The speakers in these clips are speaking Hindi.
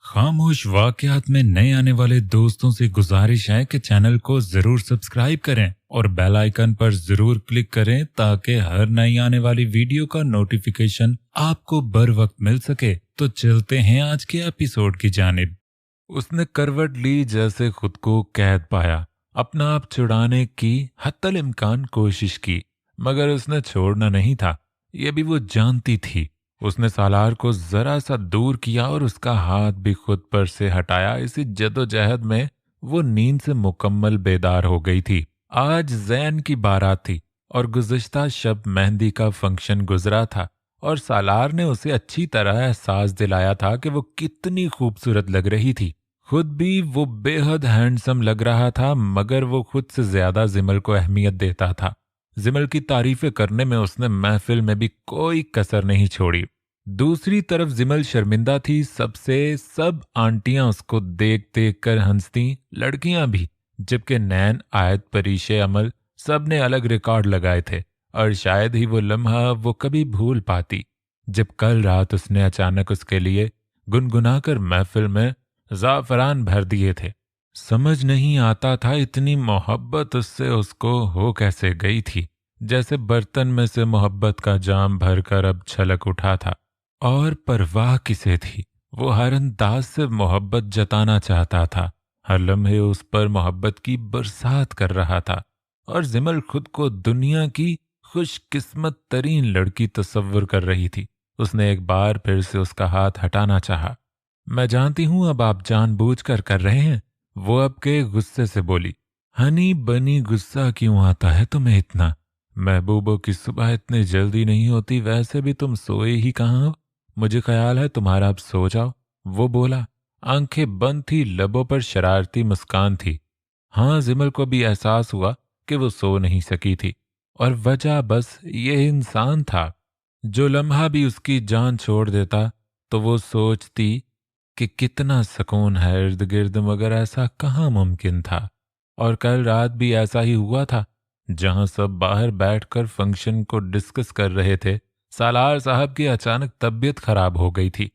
खामोश वाकयात में नए आने वाले दोस्तों से गुजारिश है कि चैनल को जरूर सब्सक्राइब करें और बेल आइकन पर जरूर क्लिक करें ताकि हर नई आने वाली वीडियो का नोटिफिकेशन आपको बर वक्त मिल सके। तो चलते हैं आज के एपिसोड की जानिब। उसने करवट ली जैसे खुद को कैद पाया, अपना आप छुड़ाने की हत्तल इम्कान कोशिश की, मगर उसने छोड़ना नहीं था, ये भी वो जानती थी। उसने सालार को जरा सा दूर किया और उसका हाथ भी खुद पर से हटाया। इसी जदोजहद में वो नींद से मुकम्मल बेदार हो गई थी। आज जैन की बारात थी और गुज़िश्ता शब मेहंदी का फंक्शन गुजरा था और सालार ने उसे अच्छी तरह एहसास दिलाया था कि वो कितनी खूबसूरत लग रही थी। खुद भी वो बेहद हैंडसम लग रहा था, मगर वो खुद से ज्यादा जिमल को अहमियत देता था। जिमल की तारीफें करने में उसने महफिल में भी कोई कसर नहीं छोड़ी। दूसरी तरफ जिमल शर्मिंदा थी सबसे। सब आंटियां उसको देख देख कर हंसती, लड़कियां भी, जबकि नैन, आयत, परीशे, अमल सब ने अलग रिकॉर्ड लगाए थे और शायद ही वो लम्हा वो कभी भूल पाती जब कल रात उसने अचानक उसके लिए गुनगुनाकर महफिल में ज़ाफ़रान भर दिए थे। समझ नहीं आता था इतनी मोहब्बत उससे उसको हो कैसे गई थी, जैसे बर्तन में से मोहब्बत का जाम भरकर अब छलक उठा था। और परवाह किसे थी, वो हर अंदाज से मोहब्बत जताना चाहता था, हर लम्हे उस पर मोहब्बत की बरसात कर रहा था। और जिमल खुद को दुनिया की खुशकिस्मत तरीन लड़की तस्वुर कर रही थी। उसने एक बार फिर से उसका हाथ हटाना चाहा। मैं जानती हूं अब आप जानबूझकर कर रहे हैं, वो अब के गुस्से से बोली। हनी बनी गुस्सा क्यों आता है तुम्हें इतना? महबूबों की सुबह इतनी जल्दी नहीं होती, वैसे भी तुम सोए ही कहाँ हो? मुझे ख्याल है तुम्हारा अब सो जाओ, वो बोला। आंखें बंद थी, लबों पर शरारती मुस्कान थी। हाँ, जिमल को भी एहसास हुआ कि वो सो नहीं सकी थी और वजह बस ये इंसान था। जो लम्हा भी उसकी जान छोड़ देता तो वो सोचती कि कितना सुकून है इर्द गिर्द, मगर ऐसा कहाँ मुमकिन था। और कल रात भी ऐसा ही हुआ था। जहां सब बाहर बैठकर फंक्शन को डिस्कस कर रहे थे, सालार साहब की अचानक तबीयत खराब हो गई थी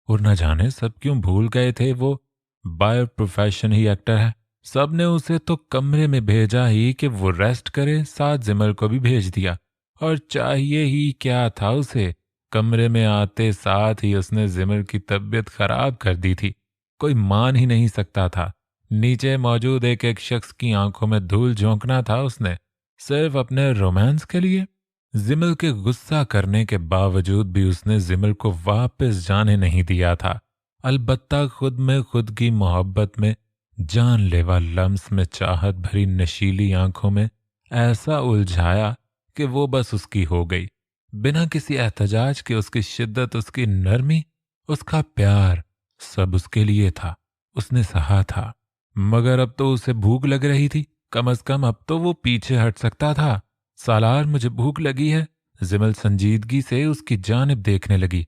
और न जाने सब क्यों भूल गए थे वो बाय प्रोफेशन ही एक्टर है। सब ने उसे तो कमरे में भेजा ही कि वो रेस्ट करे, साथ जिमल को भी भेज दिया। और चाहिए ही क्या था उसे, कमरे में आते साथ ही उसने जिमल की तबीयत खराब कर दी थी। कोई मान ही नहीं सकता था। नीचे मौजूद एक एक शख्स की आंखों में धूल झोंकना था उसने, सिर्फ अपने रोमांस के लिए। जिमल के गुस्सा करने के बावजूद भी उसने जिमल को वापस जाने नहीं दिया था। अलबत्ता खुद में खुद की मोहब्बत में जानलेवा लम्स में चाहत भरी नशीली आंखों में ऐसा उलझाया कि वो बस उसकी हो गई। बिना किसी एहतजाज के उसकी शिद्दत, उसकी नरमी, उसका प्यार सब उसके लिए था। उसने सहा था, मगर अब तो उसे भूख लग रही थी। कम से कम अब तो वो पीछे हट सकता था। सालार, मुझे भूख लगी है। जिमल संजीदगी से उसकी जानिब देखने लगी।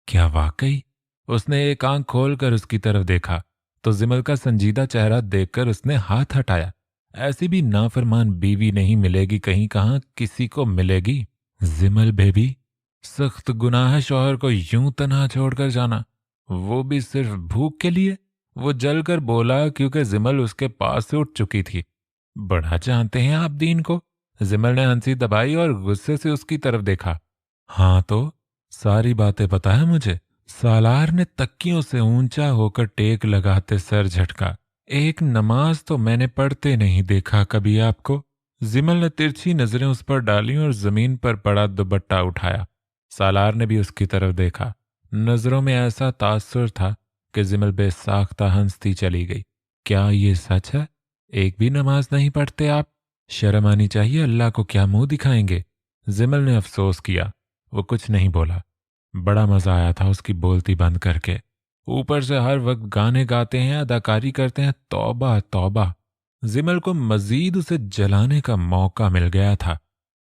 क्या वाकई? उसने एक आंख खोलकर उसकी तरफ देखा तो जिमल का संजीदा चेहरा देखकर उसने हाथ हटाया। ऐसी भी नाफरमान बीवी नहीं मिलेगी, कहीं कहाँ किसी को मिलेगी। जिमल बेबी, सख्त गुनाह है शौहर को यूं तन्हा छोड़कर जाना, वो भी सिर्फ भूख के लिए। वो जलकर बोला क्योंकि जिमल उसके पास से उठ चुकी थी। बड़ा जानते हैं आप दीन को। जिमल ने हंसी दबाई और गुस्से से उसकी तरफ देखा। हाँ तो सारी बातें पता है मुझे। सालार ने तकियों से ऊंचा होकर टेक लगाते सर झटका। एक नमाज तो मैंने पढ़ते नहीं देखा कभी आपको। जिमल ने तिरछी नजरें उस पर डाली और जमीन पर पड़ा दुपट्टा उठाया। सालार ने भी उसकी तरफ देखा। नजरों में ऐसा तासुर था कि जिमल बेसाख्ता हंसती चली गई। क्या ये सच है? एक भी नमाज नहीं पढ़ते आप? शर्म आनी चाहिए, अल्लाह को क्या मुंह दिखाएंगे? जिमल ने अफसोस किया। वो कुछ नहीं बोला। बड़ा मजा आया था उसकी बोलती बंद करके। ऊपर से हर वक्त गाने गाते हैं, अदाकारी करते हैं, तौबा तौबा। जिमल को मजीद उसे जलाने का मौका मिल गया था।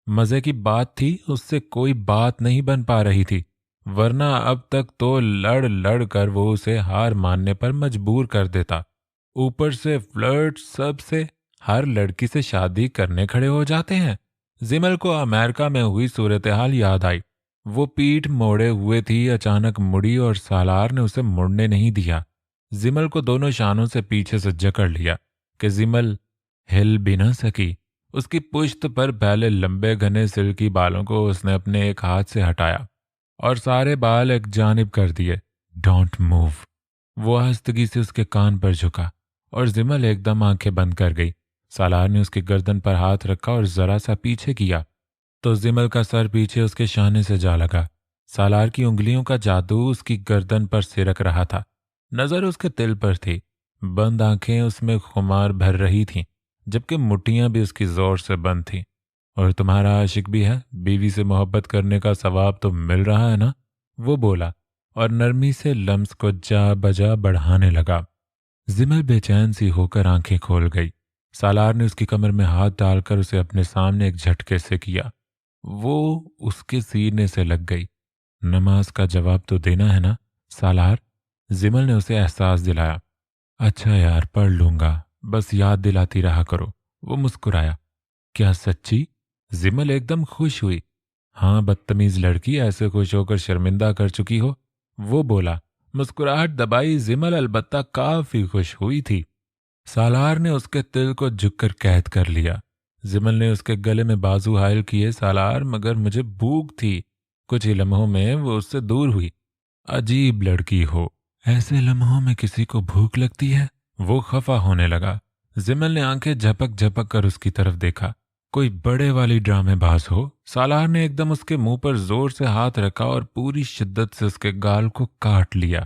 मजे की बात थी, उससे कोई बात नहीं बन पा रही थी, वरना अब तक तो लड़ लड़ कर वो उसे हार मानने पर मजबूर कर देता। ऊपर से फ्लर्ट, सबसे, हर लड़की से शादी करने खड़े हो जाते हैं। जिमल को अमेरिका में हुई सूरत हाल याद आई। वो पीठ मोड़े हुए थी, अचानक मुड़ी और सालार ने उसे मुड़ने नहीं दिया। जिमल को दोनों शानों से पीछे से जकड़ लिया कि जिमल हिल भी न सकी। उसकी पुश्त पर फैले लंबे घने सिल्की बालों को उसने अपने एक हाथ से हटाया और सारे बाल एक जानिब कर दिए। Don't move. वो आहिस्तगी से उसके कान पर झुका और जिमल एकदम आंखें बंद कर गई। सालार ने उसकी गर्दन पर हाथ रखा और जरा सा पीछे किया तो जिमल का सर पीछे उसके शाने से जा लगा। सालार की उंगलियों का जादू उसकी गर्दन पर सिरक रहा था। नजर उसके तिल पर थी। बंद आंखें उसमें खुमार भर रही थीं, जबकि मुट्ठियां भी उसकी जोर से बंद थीं। और तुम्हारा आशिक भी है, बीवी से मोहब्बत करने का सवाब तो मिल रहा है ना? वो बोला और नरमी से लम्स को जा बजा बढ़ाने लगा। जिमल बेचैन सी होकर आंखें खोल गई। सालार ने उसकी कमर में हाथ डालकर उसे अपने सामने एक झटके से किया। वो उसके सीने से लग गई। नमाज का जवाब तो देना है ना सालार? जिमल ने उसे एहसास दिलाया। अच्छा यार, पढ़ लूंगा, बस याद दिलाती रहा करो। वो मुस्कुराया। क्या सच्ची? जिमल एकदम खुश हुई। हाँ बदतमीज लड़की, ऐसे खुश होकर शर्मिंदा कर चुकी हो। वो बोला। मुस्कुराहट दबाई जिमल अलबत्ता काफी खुश हुई थी। सालार ने उसके तिल को झुककर कैद कर लिया। जिमल ने उसके गले में बाजू हायल किए। सालार, मगर मुझे भूख थी। कुछ ही लम्हों में वो उससे दूर हुई। अजीब लड़की हो, ऐसे लम्हों में किसी को भूख लगती है? वो खफा होने लगा। जिमल ने आंखें झपक झपक कर उसकी तरफ देखा। कोई बड़े वाली ड्रामेबाज हो। सालार ने एकदम उसके मुंह पर जोर से हाथ रखा और पूरी शिद्दत से उसके गाल को काट लिया।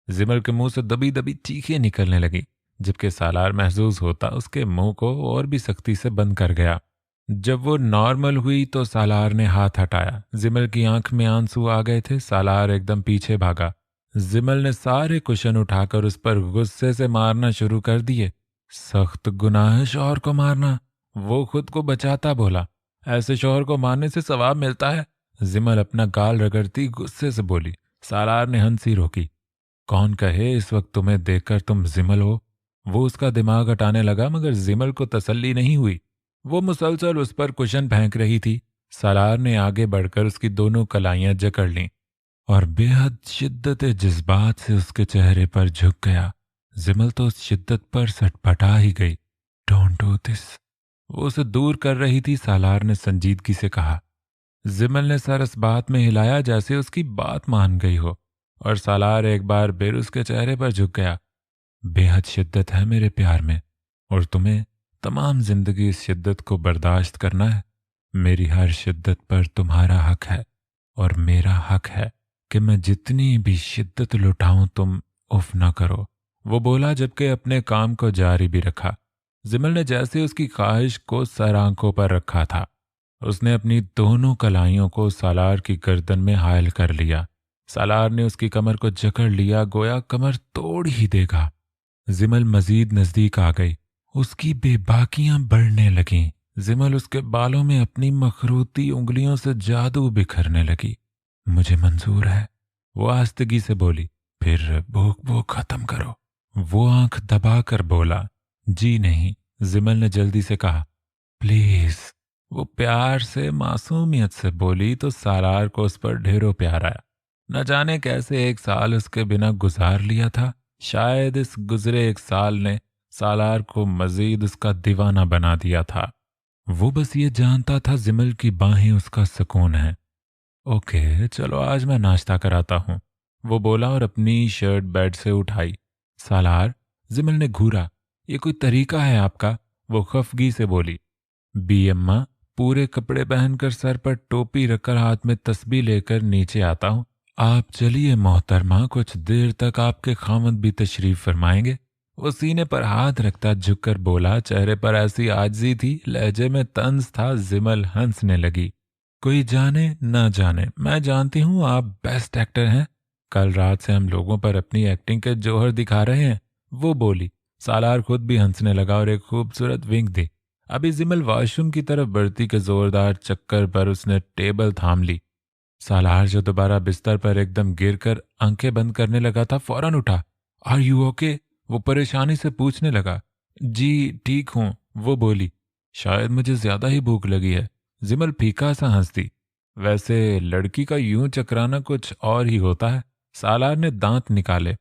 जिमल के मुंह से दबी दबी चीखें निकलने लगी, जबकि सालार महसूस होता उसके मुंह को और भी सख्ती से बंद कर गया। जब वो नॉर्मल हुई तो सालार ने हाथ हटाया। जिमल की आंख में आंसू आ गए थे। सालार एकदम पीछे भागा। जिमल ने सारे कुशन उठाकर उस पर गुस्से से मारना शुरू कर दिए। सख्त गुनाह है शौहर को मारना। वो खुद को बचाता बोला। ऐसे शौहर को मारने से सवाब मिलता है। जिमल अपना गाल रगड़ती गुस्से से बोली। सालार ने हंसी रोकी। कौन कहे इस वक्त तुम्हें देखकर तुम जिमल हो। वो उसका दिमाग हटाने लगा, मगर जिमल को तसल्ली नहीं हुई। वो मुसलसल उस पर कुशन फेंक रही थी। सालार ने आगे बढ़कर उसकी दोनों कलाइयां जकड़ लीं और बेहद शिद्दत जज्बात से उसके चेहरे पर झुक गया। जिमल तो उस शिद्दत पर सटपटा ही गई। Don't do this. वो उसे दूर कर रही थी। सालार ने संजीदगी से कहा। जिमल ने सर इस बात में हिलाया जैसे उसकी बात मान गई हो, और सालार एक बार फिर उसके चेहरे पर झुक गया। बेहद शिद्दत है मेरे प्यार में, और तुम्हें तमाम जिंदगी इस शिद्दत को बर्दाश्त करना है। मेरी हर शिद्दत पर तुम्हारा हक है, और मेरा हक है कि मैं जितनी भी शिद्दत लुटाऊं तुम उफ न करो। वो बोला, जबकि अपने काम को जारी भी रखा। जिमल ने जैसे उसकी ख्वाहिश को सर आंखों पर रखा था, उसने अपनी दोनों कलाइयों को सालार की गर्दन में हायल कर लिया। सालार ने उसकी कमर को जकड़ लिया, गोया कमर तोड़ ही देगा। जिमल मजीद नजदीक आ गई। उसकी बेबाकियां बढ़ने लगीं। जिमल उसके बालों में अपनी मखरूती उंगलियों से जादू बिखरने लगी। मुझे मंजूर है, वो आस्तगी से बोली। फिर भूख भूख खत्म करो। वो आंख दबाकर बोला। जी नहीं, जिमल ने जल्दी से कहा। प्लीज। वो प्यार से मासूमियत से बोली तो सालार को उस पर ढेरों प्यार आया। न जाने कैसे एक साल उसके बिना गुजार लिया था। शायद इस गुजरे एक साल ने सालार को मजीद उसका दीवाना बना दिया था। वो बस ये जानता था जिमल की बाहें उसका सुकून है। ओके चलो, आज मैं नाश्ता कराता हूँ, वो बोला और अपनी शर्ट बेड से उठाई। सालार, जिमल ने घूरा। ये कोई तरीका है आपका? वो खफगी से बोली। बी अम्मा, पूरे कपड़े पहनकर सर पर टोपी रखकर हाथ में तस्बीह लेकर नीचे आता हूँ। आप चलिए मोहतरमा, कुछ देर तक आपके खामद भी तशरीफ फरमाएंगे। वो सीने पर हाथ रखता झुककर बोला। चेहरे पर ऐसी आजिज़ी थी, लहजे में तंज था। जिमल हंसने लगी। कोई जाने ना जाने, मैं जानती हूँ आप बेस्ट एक्टर हैं। कल रात से हम लोगों पर अपनी एक्टिंग के जौहर दिखा रहे हैं, वो बोली। सालार खुद भी हंसने लगा और एक खूबसूरत विंक दी। अभी जिमल वॉशरूम की तरफ बढ़ती के जोरदार चक्कर पर उसने टेबल थाम ली। सालार जो दोबारा बिस्तर पर एकदम गिरकर आंखें बंद करने लगा था, फौरन उठा। Are you okay? वो परेशानी से पूछने लगा। जी ठीक हूं, वो बोली। शायद मुझे ज्यादा ही भूख लगी है। जिमल फीका सा हंसती। वैसे लड़की का यूं चकराना कुछ और ही होता है। सालार ने दांत निकाले।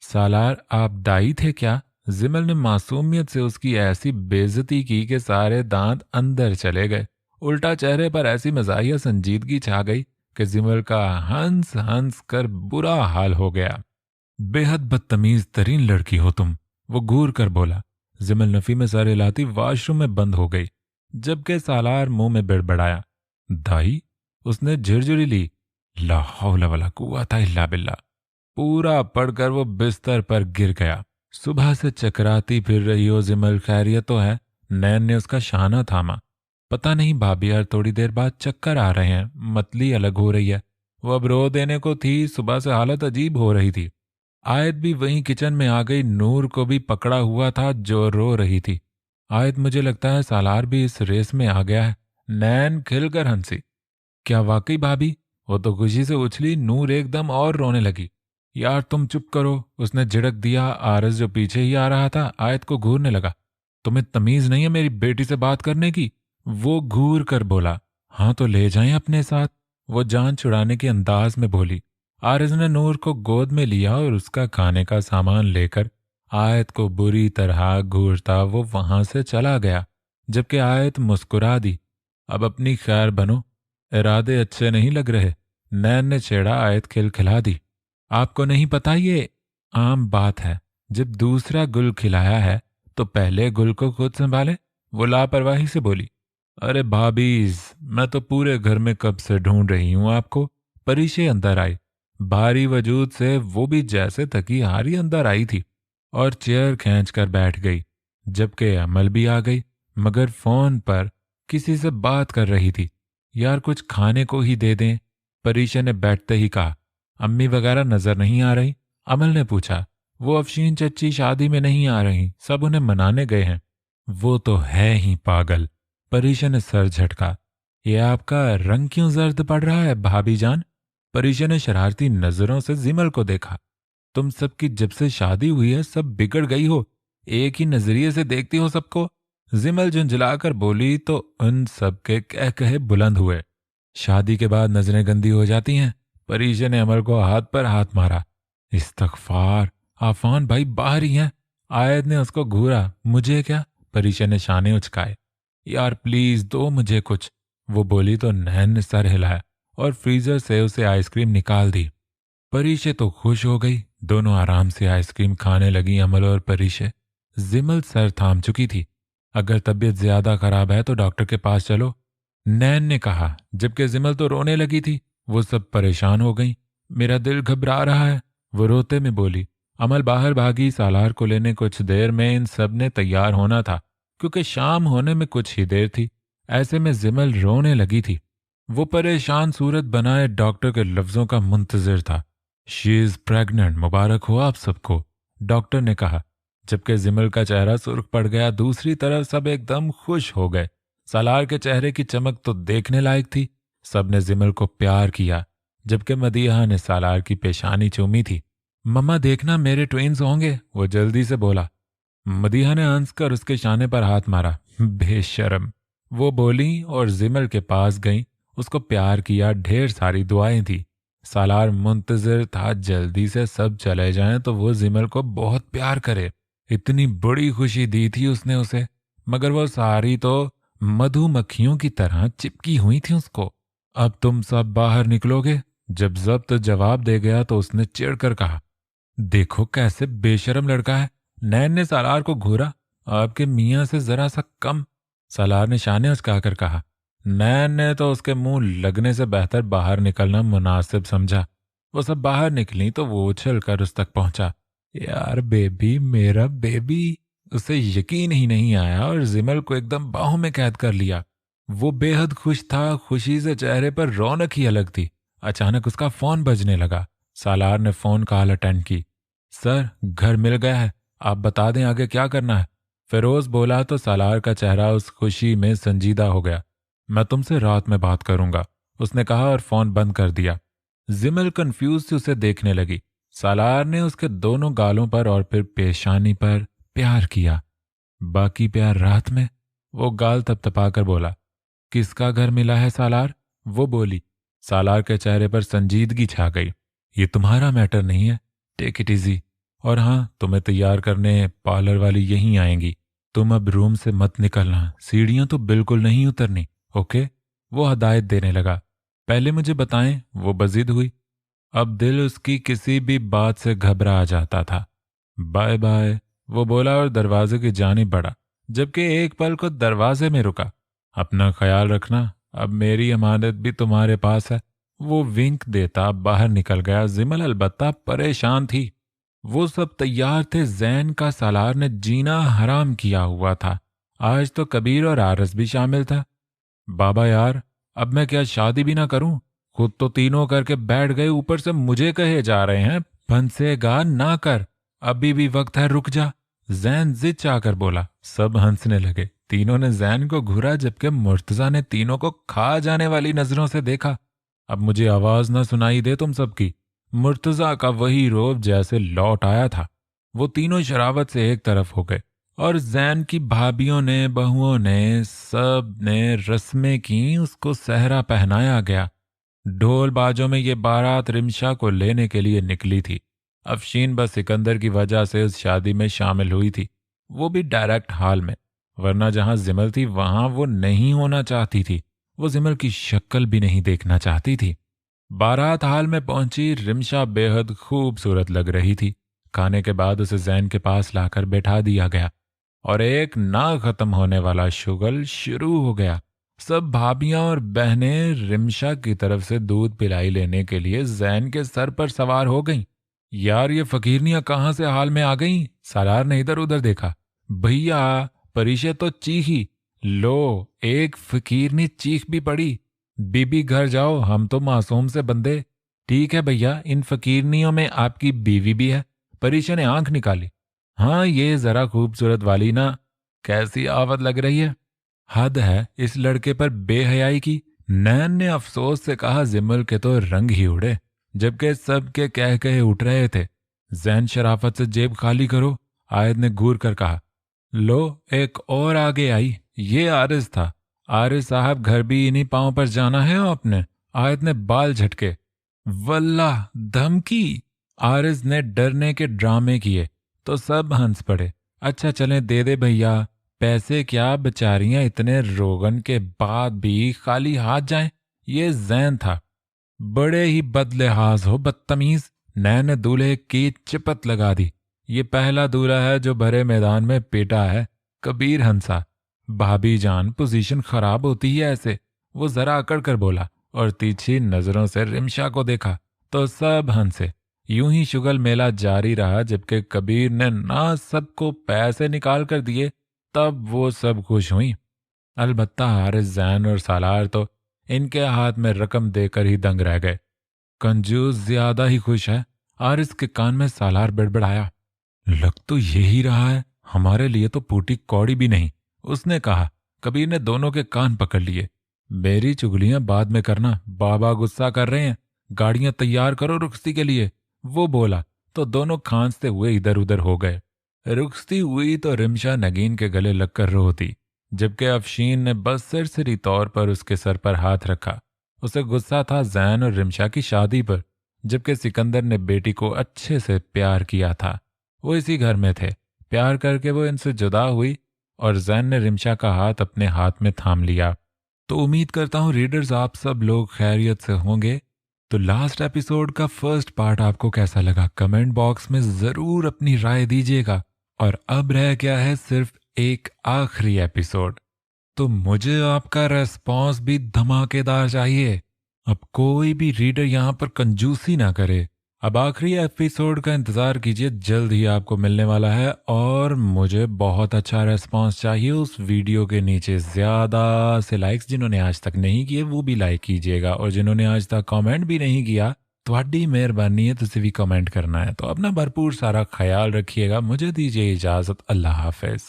सालार आप दाई थे क्या? जिमल ने मासूमियत से उसकी ऐसी बेइज्जती की कि सारे दांत अंदर चले गए। उल्टा चेहरे पर ऐसी मजाहिया संजीदगी छा गई कि जिमल का हंस हंस कर बुरा हाल हो गया। बेहद बदतमीज तरीन लड़की हो तुम, वो घूर कर बोला। जिमल नफी में सर हिलाती वॉशरूम में बंद हो गई, जबकि सालार मुंह में बिड़बड़ाया। दाई? उसने झिरझुरी ली। ला हौला वला कुव्वता इल्ला बिल्ला। पूरा पढ़कर वो बिस्तर पर गिर गया। सुबह से चकराती फिर रही हो जिमल, खैरियत तो है? नैन ने उसका शाना थामा। पता नहीं भाभी यार, थोड़ी देर बाद चक्कर आ रहे हैं, मतली अलग हो रही है। वो अब रो देने को थी, सुबह से हालत अजीब हो रही थी। आयत भी वहीं किचन में आ गई, नूर को भी पकड़ा हुआ था जो रो रही थी। आयत मुझे लगता है सालार भी इस रेस में आ गया है। नैन खिलकर हंसी। क्या वाकई भाभी? वो तो खुशी से उछली। नूर एकदम और रोने लगी। यार तुम चुप करो, उसने झिड़क दिया। आरस जो पीछे ही आ रहा था आयत को घूरने लगा। तुम्हें तमीज नहीं है मेरी बेटी से बात करने की? वो घूर कर बोला। हाँ तो ले जाएं अपने साथ, वो जान छुड़ाने के अंदाज में बोली। आरज ने नूर को गोद में लिया और उसका खाने का सामान लेकर आयत को बुरी तरह घूरता वो वहां से चला गया, जबकि आयत मुस्कुरा दी। अब अपनी खैर बनो, इरादे अच्छे नहीं लग रहे। नैन ने छेड़ा। आयत खिलखिला दी। आपको नहीं पता ये आम बात है, जब दूसरा गुल खिलाया है तो पहले गुल को खुद संभाले। वो लापरवाही से बोली। अरे भाभीज, मैं तो पूरे घर में कब से ढूंढ रही हूं आपको। परीशे अंदर आई, भारी वजूद से, वो भी जैसे थकी हारी अंदर आई थी और चेयर खींच कर बैठ गई, जबकि अमल भी आ गई, मगर फोन पर किसी से बात कर रही थी। यार कुछ खाने को ही दे दें, परीशा ने बैठते ही कहा। अम्मी वगैरह नजर नहीं आ रही? अमल ने पूछा। वो अफशीन चच्ची शादी में नहीं आ रही, सब उन्हें मनाने गए हैं। वो तो है ही पागल। परीशा ने सर झटका। ये आपका रंग क्यों जर्द पड़ रहा है भाभी जान? परीशा ने शरारती नजरों से जिमल को देखा। तुम सबकी जब से शादी हुई है सब बिगड़ गई हो, एक ही नजरिए से देखती हो सबको। जिमल झुंझलाकर बोली तो उन सबके कह कहे बुलंद हुए। शादी के बाद नजरें गंदी हो जाती हैं। परीशा ने अमल को हाथ पर हाथ मारा। इस्तगफार, आफान भाई बाहर ही हैं। आयत ने उसको घूरा। मुझे क्या? परीशा ने शाने उचकाए। यार प्लीज दो मुझे कुछ, वो बोली तो नैन ने सर हिलाया और फ्रीजर से उसे आइसक्रीम निकाल दी। परीशे तो खुश हो गई। दोनों आराम से आइसक्रीम खाने लगी। अमल और परीशे। जिमल सर थाम चुकी थी। अगर तबीयत ज्यादा खराब है तो डॉक्टर के पास चलो, नैन ने कहा, जबकि जिमल तो रोने लगी थी। वो सब परेशान हो गई। मेरा दिल घबरा रहा है, वो रोते में बोली। अमल बाहर भागी सालार को लेने। कुछ देर में इन सब ने तैयार होना था, क्योंकि शाम होने में कुछ ही देर थी। ऐसे में जिमल रोने लगी थी। वो परेशान सूरत बनाए डॉक्टर के लफ्जों का मुंतजिर था। शी इज प्रेग्नेंट, मुबारक हो आप सबको, डॉक्टर ने कहा, जबकि जिमल का चेहरा सुर्ख पड़ गया। दूसरी तरफ सब एकदम खुश हो गए। सालार के चेहरे की चमक तो देखने लायक थी। सबने जिमल को प्यार किया, जबकि मदीहा ने सालार की पेशानी चूमी थी। मम्मा देखना मेरे ट्विन्स होंगे, वो जल्दी से बोला। मदीहा ने हंसकर उसके शाने पर हाथ मारा। बेशरम, वो बोली और जिमल के पास गई, उसको प्यार किया। ढेर सारी दुआएं थी। सालार मुंतजिर था जल्दी से सब चले जाएं तो वो जिमल को बहुत प्यार करे। इतनी बड़ी खुशी दी थी उसने उसे, मगर वो सारी तो मधुमक्खियों की तरह चिपकी हुई थी उसको। अब तुम सब बाहर निकलोगे? जब जब्त जवाब दे गया तो उसने चिढ़कर कहा। देखो कैसे बेशरम लड़का है। नैन ने सालार को घूरा। आपके मियाँ से जरा सा कम, सालार ने शाने उचकाकर कहा। नैन ने तो उसके मुंह लगने से बेहतर बाहर निकलना मुनासिब समझा। वो सब बाहर निकली तो वो उछल कर उस तक पहुंचा। यार बेबी, मेरा बेबी। उसे यकीन ही नहीं आया और जिमल को एकदम बाहों में कैद कर लिया। वो बेहद खुश था। खुशी से चेहरे पर रौनक ही अलग थी। अचानक उसका फोन बजने लगा। सालार ने फोन कॉल अटेंड की। सर, घर मिल गया है, आप बता दें आगे क्या करना है, फिरोज बोला तो सालार का चेहरा उस खुशी में संजीदा हो गया। मैं तुमसे रात में बात करूंगा, उसने कहा और फोन बंद कर दिया। जिमल कंफ्यूज से उसे देखने लगी। सालार ने उसके दोनों गालों पर और फिर पेशानी पर प्यार किया। बाकी प्यार रात में, वो गाल थपथपाकर बोला। किसका घर मिला है सालार? वो बोली। सालार के चेहरे पर संजीदगी छा गई। ये तुम्हारा मैटर नहीं है, टेक इट इजी। और हाँ, तुम्हें तैयार करने पार्लर वाली यहीं आएंगी। तुम अब रूम से मत निकलना, सीढ़ियां तो बिल्कुल नहीं उतरनी, ओके? वो हदायत देने लगा। पहले मुझे बताएं, वो बजिद हुई। अब दिल उसकी किसी भी बात से घबरा जाता था। बाय बाय, वो बोला और दरवाजे की जानिब बढ़ा, जबकि एक पल को दरवाजे में रुका। अपना ख्याल रखना, अब मेरी अमानत भी तुम्हारे पास है। वो विंक देता बाहर निकल गया। जिमल अलबत्ता परेशान थी। वो सब तैयार थे। जैन का सालार ने जीना हराम किया हुआ था। आज तो कबीर और आरस भी शामिल था। बाबा यार, अब मैं क्या शादी भी ना करूं? खुद तो तीनों करके बैठ गए, ऊपर से मुझे कहे जा रहे हैं फंसेगा ना कर, अभी भी वक्त है, रुक जा। जैन जिद चाहकर बोला। सब हंसने लगे। तीनों ने जैन को घूरा, जबकि मुर्तजा ने तीनों को खा जाने वाली नजरों से देखा। अब मुझे आवाज ना सुनाई दे तुम सबकी। मुर्तजा का वही रोब जैसे लौट आया था। वो तीनों शरावत से एक तरफ हो गए और जैन की भाभियों ने, बहुओं ने, सब ने रस्में की। उसको सहरा पहनाया गया। ढोल बाजों में ये बारात रिमशा को लेने के लिए निकली थी। अफशीन बस सिकंदर की वजह से उस शादी में शामिल हुई थी, वो भी डायरेक्ट हाल में। वरना जहां जिमल थी वहां वो नहीं होना चाहती थी। वो जिमल की शक्ल भी नहीं देखना चाहती थी। बारात हाल में पहुंची। रिमशा बेहद खूबसूरत लग रही थी। खाने के बाद उसे जैन के पास लाकर बैठा दिया गया और एक ना खत्म होने वाला शुगल शुरू हो गया। सब भाभियां और बहनें रिमशा की तरफ से दूध पिलाई लेने के लिए जैन के सर पर सवार हो गईं। यार, ये फकीरनियां कहां से हाल में आ गईं? सालार ने इधर उधर देखा। भैया, परिशे तो चीखी। लो, एक फकीरनी चीख भी पड़ी। बीबी घर जाओ, हम तो मासूम से बंदे। ठीक है भैया, इन फकीरनियों में आपकी बीवी भी है। परिशे ने आंख निकाली। हाँ, ये जरा खूबसूरत वाली ना, कैसी आवत लग रही है। हद है इस लड़के पर बेहयाई की। नैन ने अफसोस से कहा। जिमल के तो रंग ही उड़े, जबकि सब के कह कहे उठ रहे थे। जैन शराफत से जेब खाली करो, आयद ने घूर कर कहा। लो, एक और आगे आई। ये आरिस था। आरिस साहब, घर भी इन्हीं पांव पर जाना है आपने? आयद ने बाल झटके। वल्लाह, धमकी! आरिस ने डरने के ड्रामे किए तो सब हंस पड़े। अच्छा चलें, दे दे भैया। पैसे क्या, बेचारियां इतने रोगन के बाद भी खाली हाथ जाएं। ये जैन था। बड़े ही बदलिहाज हो, बदतमीज। नैन ने दूल्हे की चिपत लगा दी। ये पहला दूल्हा है जो भरे मैदान में पीटा है। कबीर हंसा। भाभी जान, पोजीशन खराब होती है ऐसे। वो जरा अकड़ कर बोला और तीछी नजरों से रिमशा को देखा तो सब हंसे। यूं ही शुगल मेला जारी रहा, जबकि कबीर ने ना सबको पैसे निकाल कर दिए तब वो सब खुश हुई। अलबत्ता हारिस, जैन और सालार तो इनके हाथ में रकम देकर ही दंग रह गए। कंजूस ज्यादा ही खुश है। हारिस के कान में सालार बड़बड़ाया। लग तो यही रहा है, हमारे लिए तो पूटी कौड़ी भी नहीं, उसने कहा। कबीर ने दोनों के कान पकड़ लिए। मेरी चुगलियां बाद में करना, बाबा गुस्सा कर रहे हैं। गाड़ियां तैयार करो रुखसती के लिए, वो बोला तो दोनों खांसते हुए इधर उधर हो गए। रुखसती हुई तो रिमशा नगीन के गले लगकर रोती, जबकि अफशीन ने बस सिरसिरी तौर पर उसके सर पर हाथ रखा। उसे गुस्सा था जैन और रिमशा की शादी पर, जबकि सिकंदर ने बेटी को अच्छे से प्यार किया था। वो इसी घर में थे। प्यार करके वो इनसे जुदा हुई और जैन ने रिमशा का हाथ अपने हाथ में थाम लिया। तो उम्मीद करता हूँ रीडर्स आप सब लोग खैरियत से होंगे। तो लास्ट एपिसोड का फर्स्ट पार्ट आपको कैसा लगा, कमेंट बॉक्स में ज़रूर अपनी राय दीजिएगा। और अब रह गया है सिर्फ एक आखिरी एपिसोड, तो मुझे आपका रेस्पॉन्स भी धमाकेदार चाहिए। अब कोई भी रीडर यहाँ पर कंजूसी ना करे। अब आखिरी एपिसोड का इंतज़ार कीजिए, जल्द ही आपको मिलने वाला है। और मुझे बहुत अच्छा रेस्पॉन्स चाहिए उस वीडियो के नीचे। ज़्यादा से लाइक्स जिन्होंने आज तक नहीं किए वो भी लाइक कीजिएगा, और जिन्होंने आज तक कमेंट भी नहीं किया ਤੁਹਾਡੀ मेहरबानी है, तुझे भी कमेंट करना है। तो अपना भरपूर सारा ख्याल रखिएगा। मुझे दीजिए इजाज़त। अल्लाह हाफिज़।